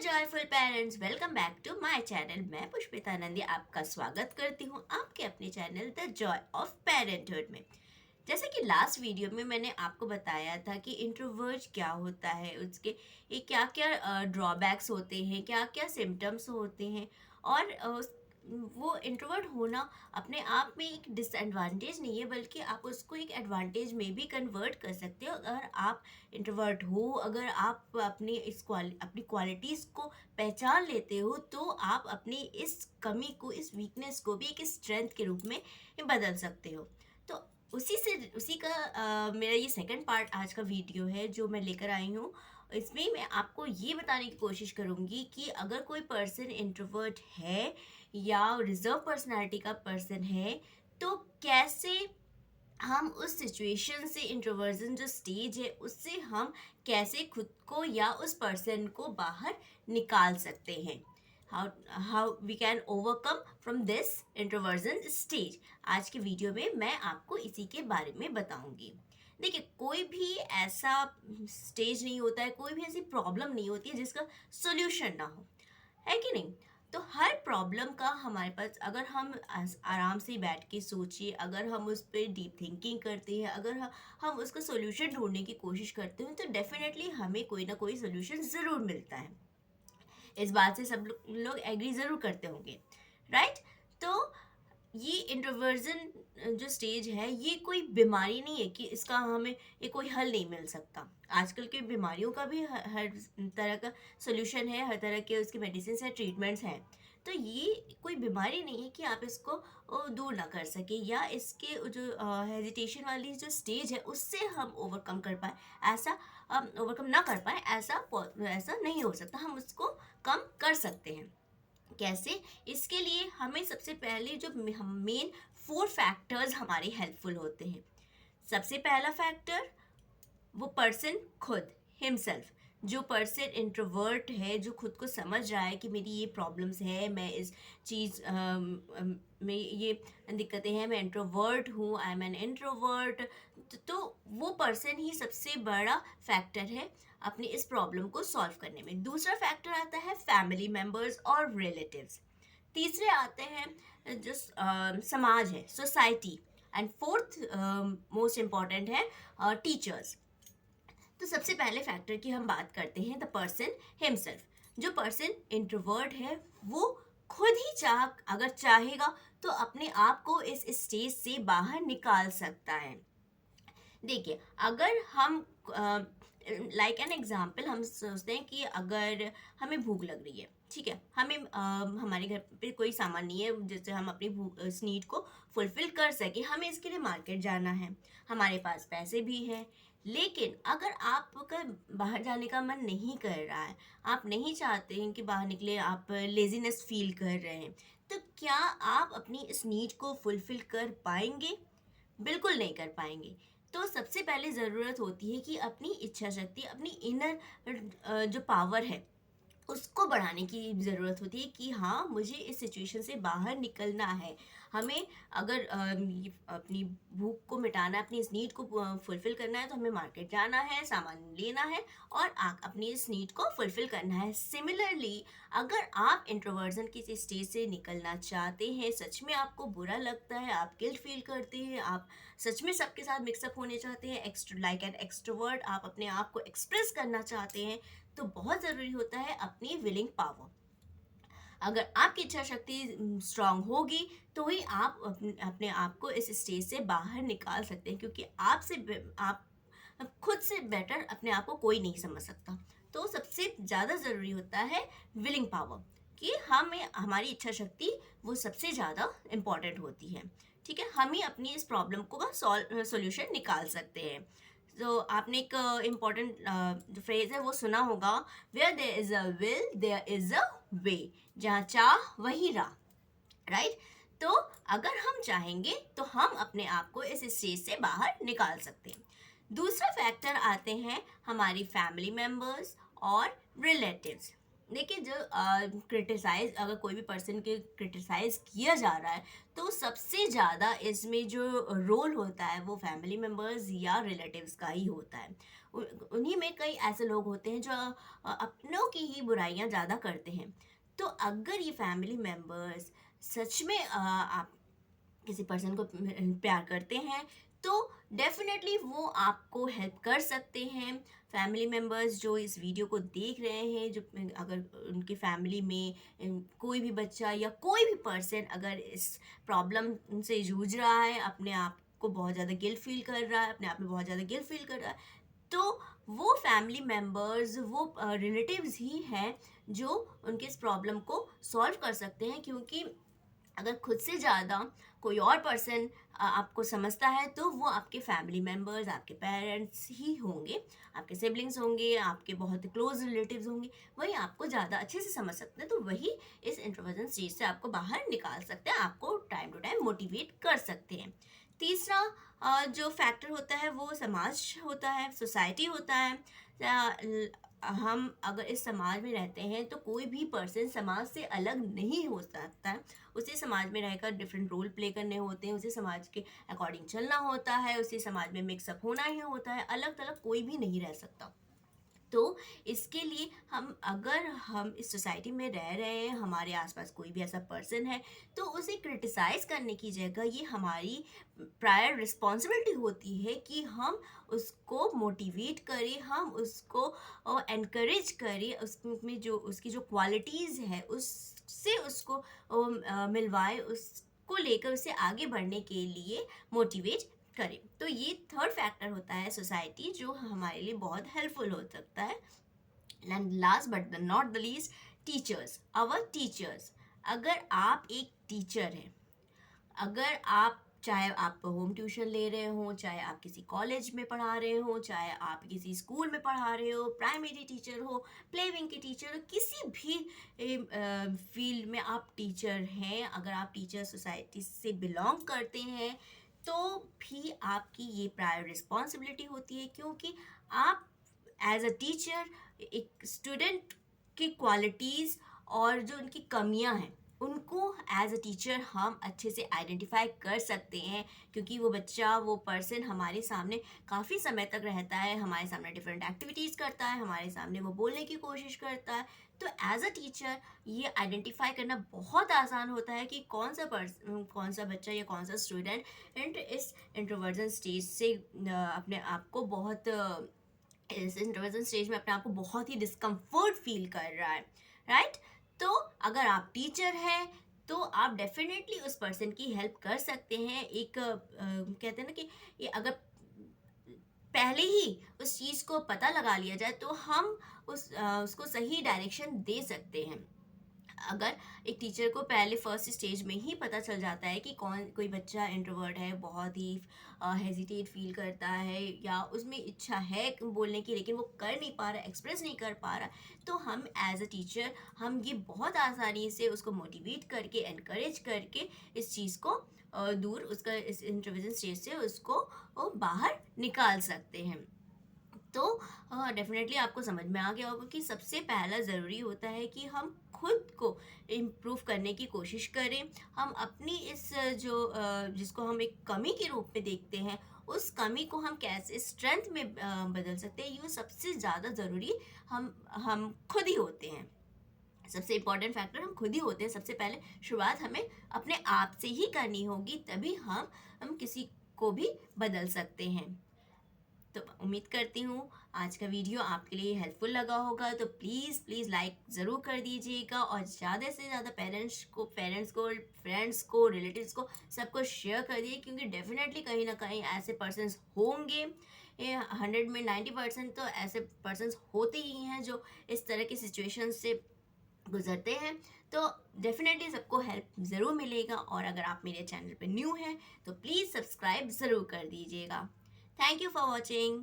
Joyful parents, welcome back to my channel. मैं पुष्पिता नंदी आपका स्वागत करती हूँ आपके अपने channel the joy of parenthood में। जैसे कि लास्ट वीडियो में मैंने आपको बताया था कि इंट्रोवर्ट क्या होता है, उसके ये क्या क्या ड्रॉबैक्स होते हैं, क्या क्या सिम्टम्स होते हैं। और वो इंट्रोवर्ट होना अपने आप में एक डिसएडवांटेज नहीं है, बल्कि आप उसको एक एडवांटेज में भी कन्वर्ट कर सकते हो। अगर आप इंट्रोवर्ट हो, अगर आप अपनी क्वालिटीज़ को पहचान लेते हो, तो आप अपनी इस कमी को, इस वीकनेस को भी एक स्ट्रेंथ के रूप में बदल सकते हो। तो उसी का मेरा ये सेकंड पार्ट आज का वीडियो है जो मैं लेकर आई हूँ। इसमें मैं आपको ये बताने की कोशिश करूँगी कि अगर कोई पर्सन इंट्रोवर्ट है या रिजर्व पर्सनालिटी का पर्सन है, तो कैसे हम उस सिचुएशन से, इंट्रोवर्जन जो स्टेज है उससे हम कैसे खुद को या उस पर्सन को बाहर निकाल सकते हैं। How we can overcome from this introversion stage. आज के वीडियो में मैं आपको इसी के बारे में बताऊंगी। देखिए, कोई भी ऐसा स्टेज नहीं होता है, कोई भी ऐसी प्रॉब्लम नहीं होती है जिसका सोल्यूशन ना हो, है कि नहीं। तो हर प्रॉब्लम का हमारे पास, अगर हम आराम से बैठ के सोचिए, अगर हम उस पर डीप थिंकिंग करते हैं, अगर हम उसका सोल्यूशन ढूंढने की कोशिश करते हैं, तो डेफिनेटली हमें कोई ना कोई सोल्यूशन ज़रूर मिलता है। इस बात से सब लोग एग्री ज़रूर करते होंगे, राइट। तो ये इंट्रोवर्जन जो स्टेज है, ये कोई बीमारी नहीं है कि इसका हमें ये कोई हल नहीं मिल सकता। आजकल की बीमारियों का भी हर तरह का सोल्यूशन है, हर तरह के उसके मेडिसिन है, ट्रीटमेंट्स हैं। तो ये कोई बीमारी नहीं है कि आप इसको दूर ना कर सके, या इसके जो हेजिटेशन वाली जो स्टेज है उससे हम ओवरकम कर पाए, ऐसा ओवरकम ना कर पाए, ऐसा नहीं हो सकता। हम उसको कम कर सकते हैं। कैसे? इसके लिए हमें सबसे पहले जो मेन 4 फैक्टर्स हमारे हेल्पफुल होते हैं। सबसे पहला फैक्टर, वो पर्सन खुद, हिमसेल्फ। जो पर्सन इंट्रोवर्ट है, जो खुद को समझ रहा है कि मेरी ये प्रॉब्लम्स है, मैं इस चीज़ में ये दिक्कतें हैं, मैं इंट्रोवर्ट हूँ, आई एम एन इंट्रोवर्ट। तो वो पर्सन ही सबसे बड़ा फैक्टर है अपनी इस प्रॉब्लम को सॉल्व करने में। दूसरा फैक्टर आता है फैमिली मेम्बर्स और रिलेटिव्स। तीसरे आते हैं जो समाज है, society. And fourth most important है टीचर्स। तो सबसे पहले फैक्टर की हम बात करते हैं, द पर्सन हिमसेल्फ। जो पर्सन इंट्रोवर्ट है, वो खुद ही अगर चाहेगा तो अपने आप को इस स्टेज से बाहर निकाल सकता है। देखिए, अगर हम लाइक एन एग्जाम्पल, हम सोचते हैं कि अगर हमें भूख लग रही है, ठीक है, हमें हमारे घर पे कोई सामान नहीं है जिससे हम अपनी इस नीड को फुलफिल कर सके। हमें इसके लिए मार्केट जाना है, हमारे पास पैसे भी हैं, लेकिन अगर आपका बाहर जाने का मन नहीं कर रहा है, आप नहीं चाहते हैं कि बाहर निकले, आप लेजीनेस फील कर रहे हैं, तो क्या आप अपनी इस नीड को फुलफिल कर पाएंगे? बिल्कुल नहीं कर पाएंगे। तो सबसे पहले ज़रूरत होती है कि अपनी इच्छा शक्ति, अपनी इनर जो पावर है, उसको बढ़ाने की ज़रूरत होती है कि हाँ, मुझे इस सिचुएशन से बाहर निकलना है। हमें अगर अपनी भूख को मिटाना है, अपनी इस नीड को फुलफ़िल करना है, तो हमें मार्केट जाना है, सामान लेना है और अपनी इस नीड को फुलफ़िल करना है। सिमिलरली, अगर आप इंट्रोवर्जन की इस स्टेज से निकलना चाहते हैं, सच में आपको बुरा लगता है, आप गिल्ट फील करते हैं, आप सच में सबके साथ मिक्सअप होने चाहते हैं, लाइक एन एक्सट्रोवर्ट, आप अपने आप को एक्सप्रेस करना चाहते हैं, तो बहुत ज़रूरी होता है अपनी विलिंग पावर। अगर आपकी इच्छा शक्ति स्ट्रांग होगी, तो ही आप अपने आप को इस स्टेज से बाहर निकाल सकते हैं, क्योंकि आप खुद से बेटर अपने आप को कोई नहीं समझ सकता। तो सबसे ज़्यादा ज़रूरी होता है विलिंग पावर, कि हमें हमारी इच्छा शक्ति वो सबसे ज़्यादा इम्पॉर्टेंट होती है। ठीक है, हम ही अपनी इस प्रॉब्लम को का सॉल्यूशन निकाल सकते हैं। तो आपने एक इम्पॉर्टेंट जो फ्रेज है वो सुना होगा, where there is a will there is a way. जहाँ चाह वही राह, राइट। तो अगर हम चाहेंगे तो हम अपने आप को इस स्टेज से बाहर निकाल सकते हैं। दूसरा फैक्टर आते हैं हमारी फैमिली मेम्बर्स और रिलेटिव्स। देखिए, जो क्रिटिसाइज, अगर कोई भी पर्सन के क्रिटिसाइज किया जा रहा है, तो सबसे ज़्यादा इसमें जो रोल होता है वो फैमिली मेम्बर्स या रिलेटिव्स का ही होता है। उन्हीं में कई ऐसे लोग होते हैं जो अपनों की ही बुराइयां ज़्यादा करते हैं। तो अगर ये फैमिली मेम्बर्स सच में आप किसी पर्सन को प्यार करते हैं, तो डेफिनेटली वो आपको हेल्प कर सकते हैं। फैमिली मेम्बर्स जो इस वीडियो को देख रहे हैं, जो अगर उनकी फैमिली में कोई भी बच्चा या कोई भी पर्सन अगर इस प्रॉब्लम से जूझ रहा है, अपने आप को बहुत ज़्यादा गिल्ट फील कर रहा है, अपने आप में बहुत ज़्यादा गिल्ट फील कर रहा है, तो वो फैमिली मेम्बर्स, वो रिलेटिव्स ही हैं जो उनके इस प्रॉब्लम को सॉल्व कर सकते हैं। क्योंकि अगर खुद से ज़्यादा कोई और पर्सन आपको समझता है, तो वो आपके फैमिली मेम्बर्स, आपके पेरेंट्स ही होंगे, आपके सिबलिंग्स होंगे, आपके बहुत क्लोज रिलेटिव्स होंगे, वही आपको ज़्यादा अच्छे से समझ सकते हैं। तो वही इस इंट्रोवर्जन स्टेज से आपको बाहर निकाल सकते हैं, आपको टाइम टू टाइम मोटिवेट कर सकते हैं। तीसरा जो फैक्टर होता है वो समाज होता है, सोसाइटी होता है। हम अगर इस समाज में रहते हैं, तो कोई भी पर्सन समाज से अलग नहीं हो सकता है। उसे समाज में रहकर डिफरेंट रोल प्ले करने होते हैं, उसे समाज के अकॉर्डिंग चलना होता है, उसे समाज में मिक्सअप होना ही होता है, अलग थलग कोई भी नहीं रह सकता। तो इसके लिए हम इस सोसाइटी में रह रहे हैं, हमारे आसपास कोई भी ऐसा पर्सन है, तो उसे क्रिटिसाइज़ करने की जगह ये हमारी प्रायर रिस्पॉन्सिबिलिटी होती है कि हम उसको मोटिवेट करें, हम उसको एनकरेज करें, उसमें जो उसकी जो क्वालिटीज़ है उससे उसको मिलवाए, उसको लेकर उसे आगे बढ़ने के लिए मोटिवेट करें। तो ये थर्ड फैक्टर होता है सोसाइटी, जो हमारे लिए बहुत हेल्पफुल हो सकता है। And last but not the least, teachers, our teachers. अगर आप एक टीचर हैं, अगर आप, चाहे आप होम ट्यूशन ले रहे हो, चाहे आप किसी कॉलेज में पढ़ा रहे हो, चाहे आप किसी स्कूल में पढ़ा रहे हो, प्राइमरी टीचर हो, प्ले विंग के टीचर हो, किसी भी फील्ड में आप टीचर हैं, अगर आप टीचर सोसाइटी से बिलोंग करते हैं, तो भी आपकी ये प्रायर रिस्पॉन्सिबिलिटी होती है। क्योंकि आप एज अ टीचर एक स्टूडेंट की क्वालिटीज़ और जो उनकी कमियां हैं, उनको एज अ टीचर हम अच्छे से आइडेंटिफाई कर सकते हैं। क्योंकि वो बच्चा, वो पर्सन हमारे सामने काफ़ी समय तक रहता है, हमारे सामने डिफरेंट एक्टिविटीज़ करता है, हमारे सामने वो बोलने की कोशिश करता है। तो एज अ टीचर ये आइडेंटिफाई करना बहुत आसान होता है कि कौन सा बच्चा या कौन सा स्टूडेंट इस इंट्रोवर्जन स्टेज से अपने आप को बहुत इस इंट्रोवर्जन स्टेज में अपने आप को बहुत ही डिस्कम्फर्ट फील कर रहा है, राइट? तो अगर आप टीचर हैं, तो आप डेफिनेटली उस पर्सन की हेल्प कर सकते हैं। एक कहते हैं ना कि ये अगर पहले ही उस चीज़ को पता लगा लिया जाए, तो हम उसको सही डायरेक्शन दे सकते हैं। अगर एक टीचर को पहले फर्स्ट स्टेज में ही पता चल जाता है कि कोई बच्चा इंट्रोवर्ट है, बहुत ही हेजिटेट फील करता है, या उसमें इच्छा है बोलने की लेकिन वो कर नहीं पा रहा, एक्सप्रेस नहीं कर पा रहा, तो हम एज अ टीचर हम ये बहुत आसानी से उसको मोटिवेट करके, एनकरेज करके इस चीज़ को दूर, उसका इस इंट्रोवर्जन स्टेज से उसको बाहर निकाल सकते हैं। तो डेफिनेटली आपको समझ में आ गया होगा कि सबसे पहला ज़रूरी होता है कि हम खुद को इम्प्रूव करने की कोशिश करें। हम अपनी इस जिसको हम एक कमी के रूप में देखते हैं, उस कमी को हम कैसे स्ट्रेंथ में बदल सकते हैं, ये सबसे ज़्यादा ज़रूरी हम खुद ही होते हैं। सबसे इम्पॉर्टेंट फैक्टर हम खुद ही होते हैं। सबसे पहले शुरुआत हमें अपने आप से ही करनी होगी, तभी हम किसी को भी बदल सकते हैं। तो उम्मीद करती हूँ आज का वीडियो आपके लिए हेल्पफुल लगा होगा। तो प्लीज़ प्लीज़ लाइक ज़रूर कर दीजिएगा, और ज़्यादा से ज़्यादा पेरेंट्स को, फ्रेंड्स को, रिलेटिव्स को, सबको शेयर कर दिए। क्योंकि डेफिनेटली कहीं ना कहीं ऐसे पर्सन्स होंगे, 100 में 90% तो ऐसे पर्सन्स होते ही हैं जो इस तरह की सिचुएशन से गुजरते हैं। तो डेफिनेटली सबको हेल्प ज़रूर मिलेगा। और अगर आप मेरे चैनल पे न्यू हैं, तो प्लीज़ सब्सक्राइब ज़रूर कर दीजिएगा। Thank you for watching.